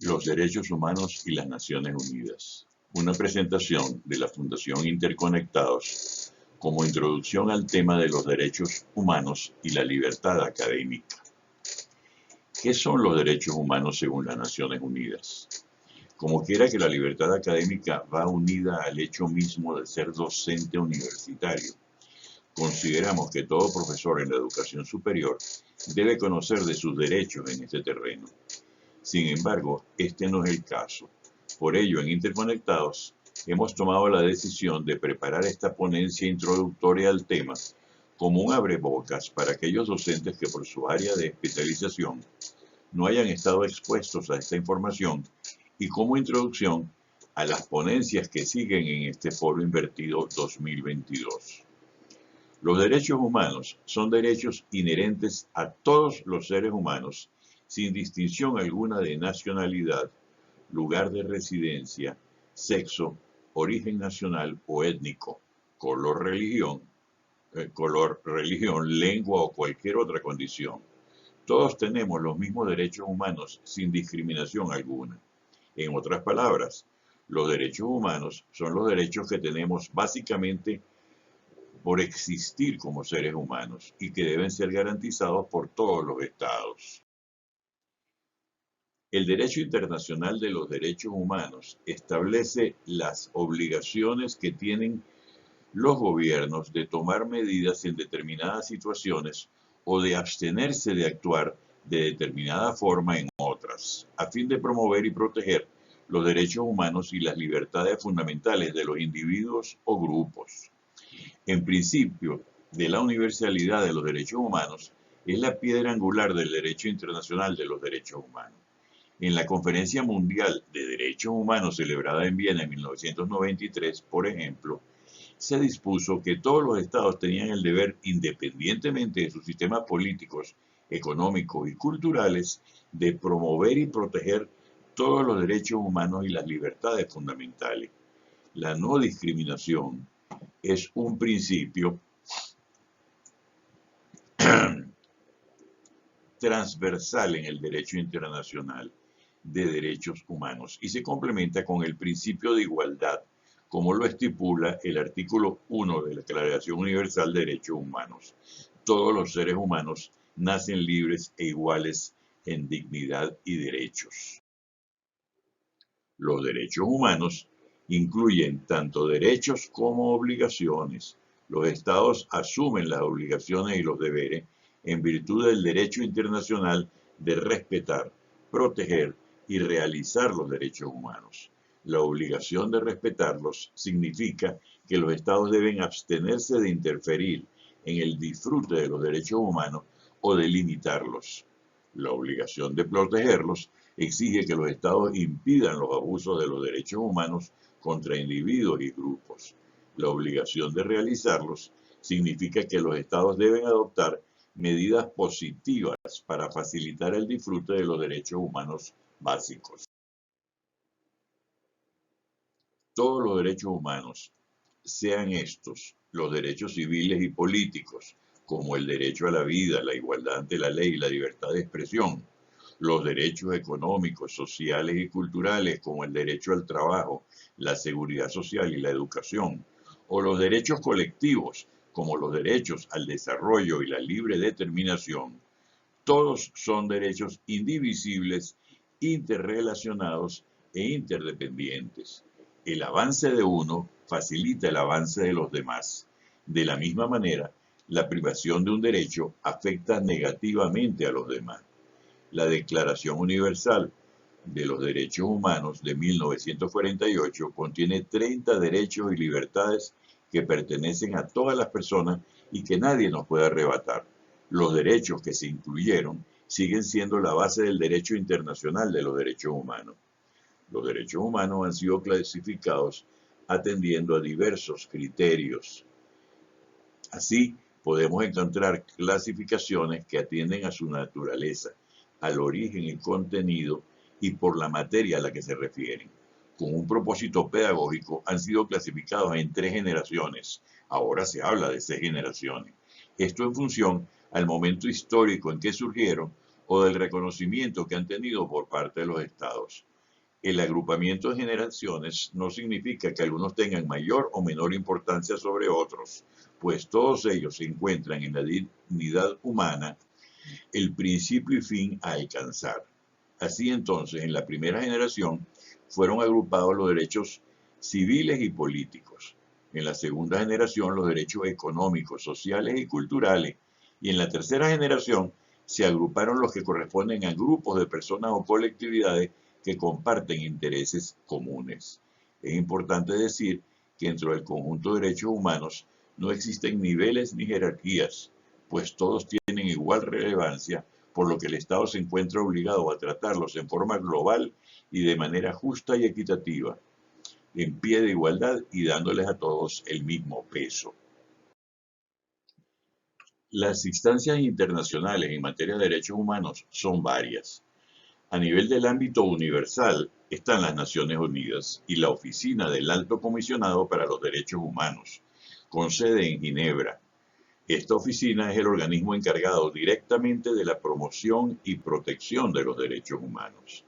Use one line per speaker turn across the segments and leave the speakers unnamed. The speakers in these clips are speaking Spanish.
Los Derechos Humanos y las Naciones Unidas. Una presentación de la Fundación Interconectados como introducción al tema de los derechos humanos y la libertad académica. ¿Qué son los derechos humanos según las Naciones Unidas? Como quiera que la libertad académica va unida al hecho mismo de ser docente universitario, consideramos que todo profesor en la educación superior debe conocer de sus derechos en este terreno. Sin embargo, este no es el caso. Por ello, en Interconectados, hemos tomado la decisión de preparar esta ponencia introductoria al tema como un abrebocas para aquellos docentes que por su área de especialización no hayan estado expuestos a esta información y como introducción a las ponencias que siguen en este Foro Invertido 2022. Los derechos humanos son derechos inherentes a todos los seres humanos, sin distinción alguna de nacionalidad, lugar de residencia, sexo, origen nacional o étnico, color, religión, lengua o cualquier otra condición. Todos tenemos los mismos derechos humanos sin discriminación alguna. En otras palabras, los derechos humanos son los derechos que tenemos básicamente por existir como seres humanos y que deben ser garantizados por todos los estados. El derecho internacional de los derechos humanos establece las obligaciones que tienen los gobiernos de tomar medidas en determinadas situaciones o de abstenerse de actuar de determinada forma en otras, a fin de promover y proteger los derechos humanos y las libertades fundamentales de los individuos o grupos. En principio de la universalidad de los derechos humanos es la piedra angular del derecho internacional de los derechos humanos. En la Conferencia Mundial de Derechos Humanos celebrada en Viena en 1993, por ejemplo, se dispuso que todos los estados tenían el deber, independientemente de sus sistemas políticos, económicos y culturales, de promover y proteger todos los derechos humanos y las libertades fundamentales. La no discriminación es un principio transversal en el derecho internacional de derechos humanos y se complementa con el principio de igualdad, como lo estipula el artículo 1 de la Declaración Universal de Derechos Humanos. Todos los seres humanos nacen libres e iguales en dignidad y derechos. Los derechos humanos incluyen tanto derechos como obligaciones. Los estados asumen las obligaciones y los deberes en virtud del derecho internacional de respetar, proteger y realizar los derechos humanos. La obligación de respetarlos significa que los estados deben abstenerse de interferir en el disfrute de los derechos humanos o de limitarlos. La obligación de protegerlos exige que los estados impidan los abusos de los derechos humanos contra individuos y grupos. La obligación de realizarlos significa que los estados deben adoptar medidas positivas para facilitar el disfrute de los derechos humanos básicos. Todos los derechos humanos, sean estos los derechos civiles y políticos, como el derecho a la vida, la igualdad ante la ley y la libertad de expresión, los derechos económicos, sociales y culturales, como el derecho al trabajo, la seguridad social y la educación, o los derechos colectivos, como los derechos al desarrollo y la libre determinación, todos son derechos indivisibles, interrelacionados e interdependientes. El avance de uno facilita el avance de los demás. De la misma manera, la privación de un derecho afecta negativamente a los demás. La Declaración Universal de los Derechos Humanos de 1948 contiene 30 derechos y libertades que pertenecen a todas las personas y que nadie nos puede arrebatar. Los derechos que se incluyeron siguen siendo la base del derecho internacional de los derechos humanos. Los derechos humanos han sido clasificados atendiendo a diversos criterios. Así, podemos encontrar clasificaciones que atienden a su naturaleza, al origen y contenido y por la materia a la que se refieren. Con un propósito pedagógico han sido clasificados en 3 generaciones. Ahora se habla de 6 generaciones. Esto en función al momento histórico en que surgieron o del reconocimiento que han tenido por parte de los estados. El agrupamiento de generaciones no significa que algunos tengan mayor o menor importancia sobre otros, pues todos ellos se encuentran en la dignidad humana, el principio y fin a alcanzar. Así entonces, en la primera generación fueron agrupados los derechos civiles y políticos, en la segunda generación los derechos económicos, sociales y culturales, y en la tercera generación se agruparon los que corresponden a grupos de personas o colectividades que comparten intereses comunes. Es importante decir que dentro del conjunto de derechos humanos no existen niveles ni jerarquías, pues todos tienen igual relevancia, por lo que el Estado se encuentra obligado a tratarlos en forma global y de manera justa y equitativa, en pie de igualdad y dándoles a todos el mismo peso. Las instancias internacionales en materia de derechos humanos son varias. A nivel del ámbito universal están las Naciones Unidas y la Oficina del Alto Comisionado para los Derechos Humanos, con sede en Ginebra. Esta oficina es el organismo encargado directamente de la promoción y protección de los derechos humanos.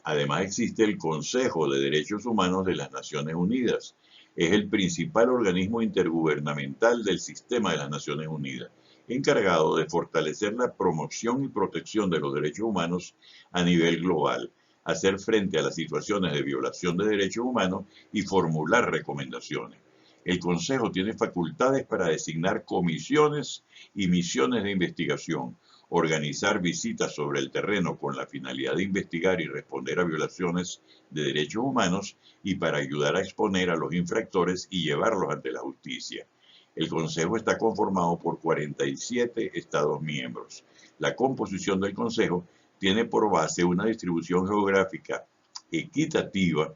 Además existe el Consejo de Derechos Humanos de las Naciones Unidas. Es el principal organismo intergubernamental del sistema de las Naciones Unidas, encargado de fortalecer la promoción y protección de los derechos humanos a nivel global, hacer frente a las situaciones de violación de derechos humanos y formular recomendaciones. El Consejo tiene facultades para designar comisiones y misiones de investigación, organizar visitas sobre el terreno con la finalidad de investigar y responder a violaciones de derechos humanos y para ayudar a exponer a los infractores y llevarlos ante la justicia. El Consejo está conformado por 47 Estados miembros. La composición del Consejo tiene por base una distribución geográfica equitativa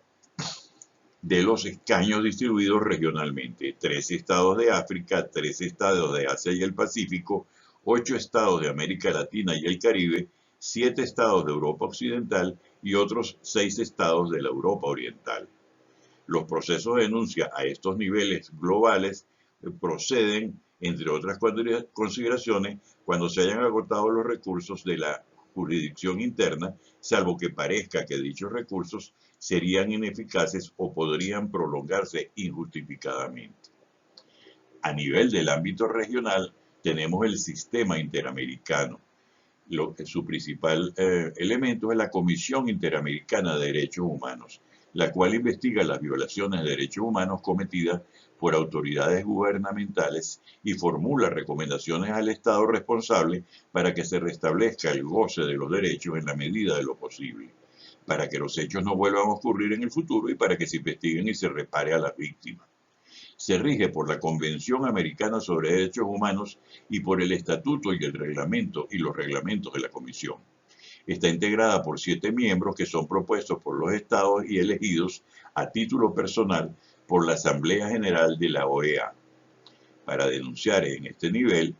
de los escaños distribuidos regionalmente: 13 estados de África, 13 estados de Asia y el Pacífico, 8 estados de América Latina y el Caribe, 7 estados de Europa Occidental y otros 6 estados de la Europa Oriental. Los procesos de denuncia a estos niveles globales proceden, entre otras consideraciones, cuando se hayan agotado los recursos de la jurisdicción interna, salvo que parezca que dichos recursos serían ineficaces o podrían prolongarse injustificadamente. A nivel del ámbito regional, tenemos el sistema interamericano. Su principal elemento es la Comisión Interamericana de Derechos Humanos, la cual investiga las violaciones de derechos humanos cometidas por autoridades gubernamentales y formula recomendaciones al Estado responsable para que se restablezca el goce de los derechos en la medida de lo posible, para que los hechos no vuelvan a ocurrir en el futuro y para que se investiguen y se repare a las víctimas. Se rige por la Convención Americana sobre Derechos Humanos y por el Estatuto y el Reglamento y los reglamentos de la Comisión. Está integrada por 7 miembros que son propuestos por los estados y elegidos a título personal por la Asamblea General de la OEA. Para denunciar en este nivel,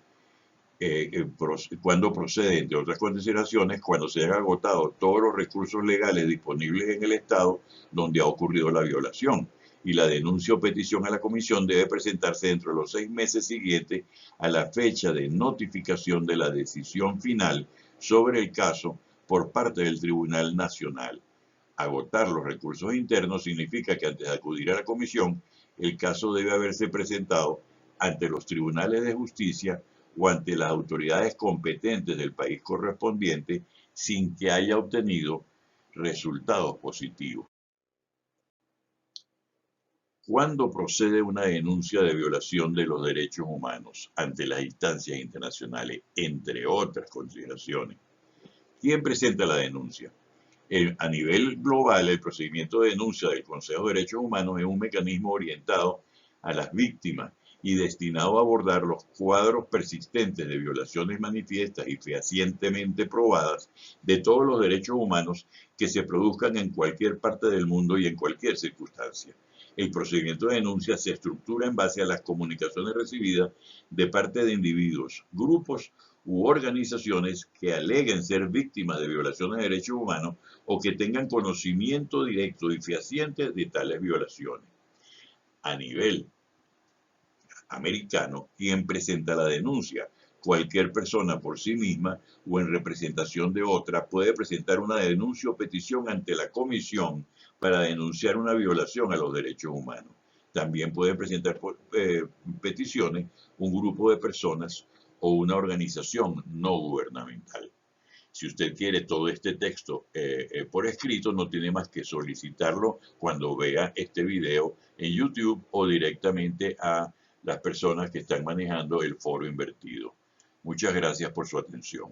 cuando procede, entre otras consideraciones, cuando se han agotado todos los recursos legales disponibles en el estado donde ha ocurrido la violación, y la denuncia o petición a la comisión debe presentarse dentro de los 6 meses siguientes a la fecha de notificación de la decisión final sobre el caso por parte del Tribunal Nacional. Agotar los recursos internos significa que antes de acudir a la comisión, el caso debe haberse presentado ante los tribunales de justicia o ante las autoridades competentes del país correspondiente sin que haya obtenido resultados positivos. ¿Cuándo procede una denuncia de violación de los derechos humanos ante las instancias internacionales, entre otras consideraciones? ¿Quién presenta la denuncia? A nivel global, el procedimiento de denuncia del Consejo de Derechos Humanos es un mecanismo orientado a las víctimas y destinado a abordar los cuadros persistentes de violaciones manifiestas y fehacientemente probadas de todos los derechos humanos que se produzcan en cualquier parte del mundo y en cualquier circunstancia. El procedimiento de denuncia se estructura en base a las comunicaciones recibidas de parte de individuos, grupos u organizaciones que aleguen ser víctimas de violaciones de derechos humanos o que tengan conocimiento directo y fehaciente de tales violaciones. A nivel americano, ¿quién presenta la denuncia? Cualquier persona por sí misma o en representación de otra puede presentar una denuncia o petición ante la Comisión para denunciar una violación a los derechos humanos. También puede presentar peticiones un grupo de personas o una organización no gubernamental. Si usted quiere todo este texto por escrito, no tiene más que solicitarlo cuando vea este video en YouTube o directamente a las personas que están manejando el foro invertido. Muchas gracias por su atención.